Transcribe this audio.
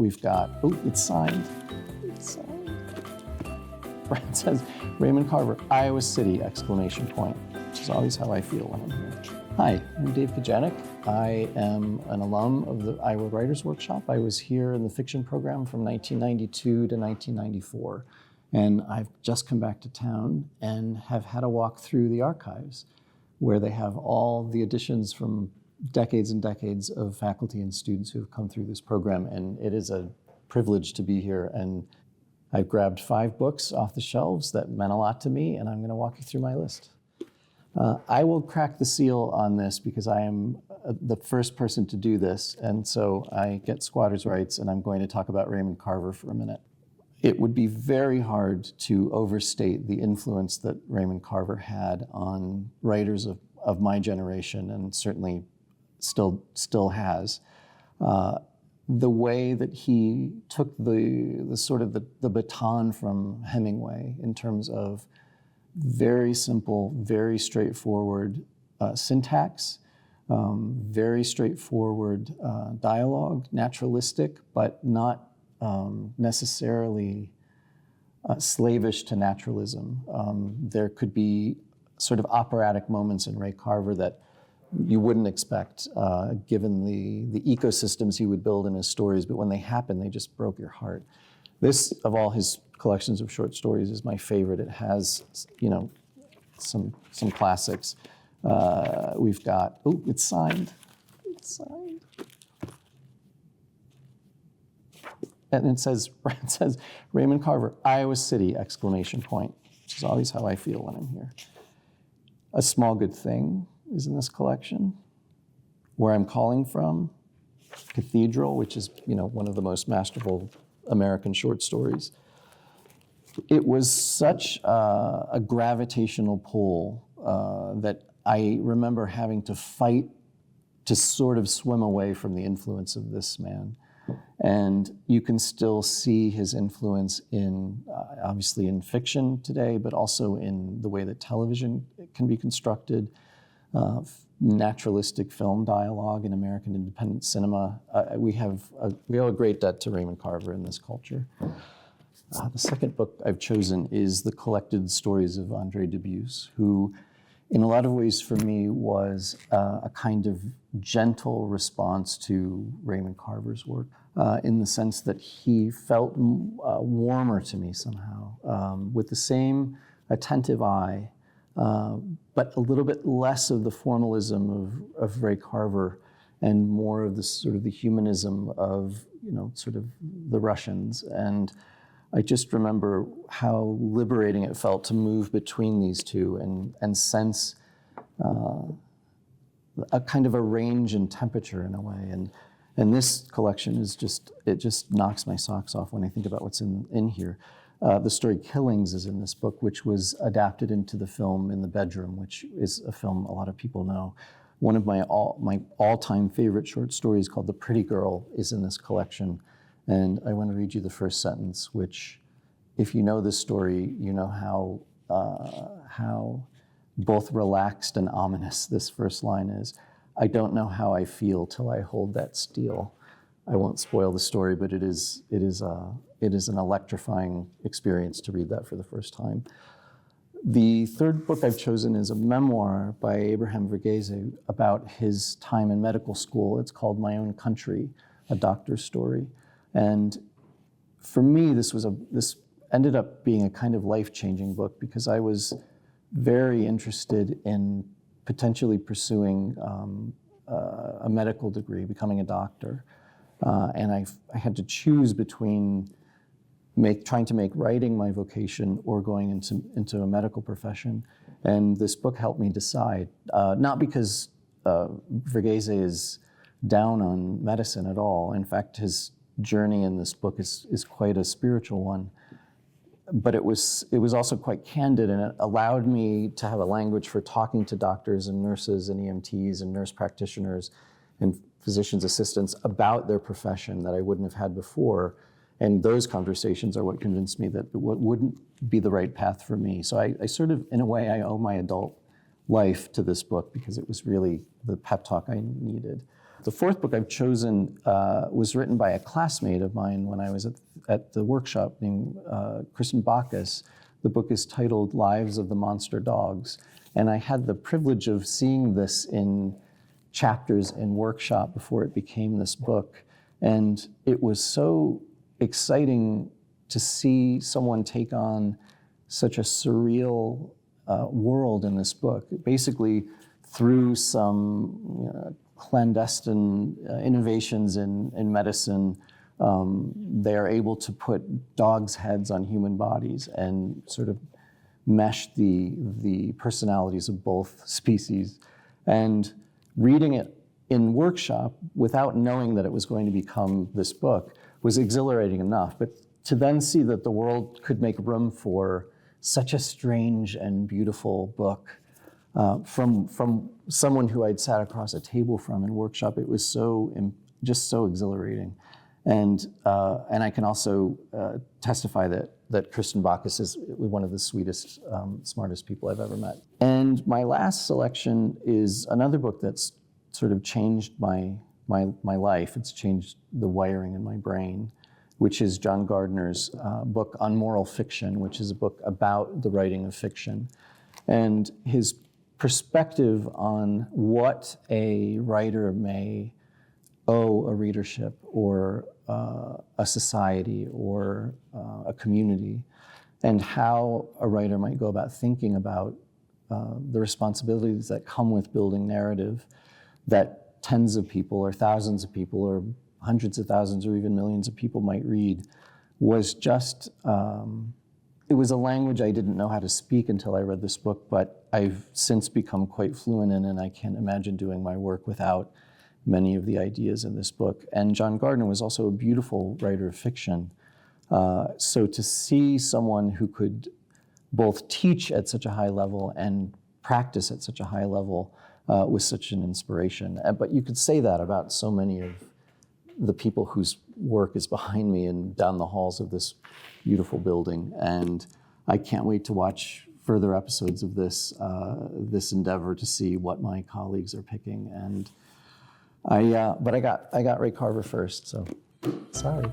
We've got, oh, it's signed. It's signed. Brad says, Raymond Carver, Iowa City, exclamation point, which is always how I feel when I'm here. Hi, I'm Dave Kajganich. I am an alum of the Iowa Writers Workshop. I was here in the fiction program from 1992 to 1994. And I've just come back to town and have had a walk through the archives where they have all the editions from decades and decades of faculty and students who have come through this program. And it is a privilege to be here. And I've grabbed 5 books off the shelves that meant a lot to me, and I'm going to walk you through my list. I will crack the seal on this because I am the first person to do this, and so I get squatters' rights, and I'm going to talk about Raymond Carver for a minute. It would be very hard to overstate the influence that Raymond Carver had on writers of my generation, and certainly still has. The way that he took the sort of the baton from Hemingway in terms of very simple, very straightforward syntax, very straightforward dialogue, naturalistic, but not necessarily slavish to naturalism. There could be sort of operatic moments in Ray Carver that you wouldn't expect, given the ecosystems he would build in his stories, but when they happened, they just broke your heart. This, of all his collections of short stories, is my favorite. It has, some classics. We've got, oh, it's signed. It's signed. And it says Raymond Carver, Iowa City, exclamation point, which is always how I feel when I'm here. A Small Good Thing is in this collection. Where I'm Calling From, Cathedral, which is one of the most masterful American short stories. It was such a gravitational pull that I remember having to fight to sort of swim away from the influence of this man. And you can still see his influence in, obviously in fiction today, but also in the way that television can be constructed, naturalistic film dialogue in American independent cinema. We owe a great debt to Raymond Carver in this culture. The second book I've chosen is the collected stories of Dubus, who in a lot of ways for me was a kind of gentle response to Raymond Carver's work, in the sense that he felt warmer to me somehow, with the same attentive eye, but a little bit less of the formalism of Ray Carver and more of the sort of the humanism of, sort of the Russians. And I just remember how liberating it felt to move between these two and sense a kind of a range in temperature in a way. And this collection is just knocks my socks off when I think about what's in here. The story Killings is in this book, which was adapted into the film In the Bedroom, which is a film a lot of people know. One of my all-time favorite short stories called The Pretty Girl is in this collection. And I want to read you the first sentence, which, if you know this story, you know how both relaxed and ominous this first line is. I don't know how I feel till I hold that steel. I won't spoil the story, but it is an electrifying experience to read that for the first time. The third book I've chosen is a memoir by Abraham Verghese about his time in medical school. It's called My Own Country, A Doctor's Story. And for me, this ended up being a kind of life-changing book because I was very interested in potentially pursuing a medical degree, becoming a doctor. And I had to choose between trying to make writing my vocation or going into a medical profession. And this book helped me decide, not because Verghese is down on medicine at all. In fact, his journey in this book is quite a spiritual one. But it was also quite candid, and it allowed me to have a language for talking to doctors and nurses and EMTs and nurse practitioners and physician's assistants about their profession that I wouldn't have had before. And those conversations are what convinced me that what wouldn't be the right path for me. So I sort of, in a way, I owe my adult life to this book because it was really the pep talk I needed. The fourth book I've chosen was written by a classmate of mine when I was at the workshop named Kristen Bakis. The book is titled Lives of the Monster Dogs. And I had the privilege of seeing this in chapters in workshop before it became this book. And it was so exciting to see someone take on such a surreal world in this book. Basically, through some clandestine innovations in medicine, they are able to put dogs' heads on human bodies and sort of mesh the personalities of both species. And reading it in workshop without knowing that it was going to become this book was exhilarating enough. But to then see that the world could make room for such a strange and beautiful book from someone who I'd sat across a table from in workshop, it was just so exhilarating. And I can also testify that Kristen Bakis is one of the sweetest, smartest people I've ever met. And my last selection is another book that's sort of changed my life. It's changed the wiring in my brain, which is John Gardner's book on moral fiction, which is a book about the writing of fiction. And his perspective on what a writer may owe a readership or a society or a community, and how a writer might go about thinking about the responsibilities that come with building narrative that tens of people or thousands of people or hundreds of thousands or even millions of people might read, was just, it was a language I didn't know how to speak until I read this book, but I've since become quite fluent in, and I can't imagine doing my work without many of the ideas in this book. And John Gardner was also a beautiful writer of fiction. So to see someone who could both teach at such a high level and practice at such a high level was such an inspiration. But you could say that about so many of the people whose work is behind me and down the halls of this beautiful building. And I can't wait to watch further episodes of this endeavor to see what my colleagues are picking. And but I got Ray Carver first, so sorry.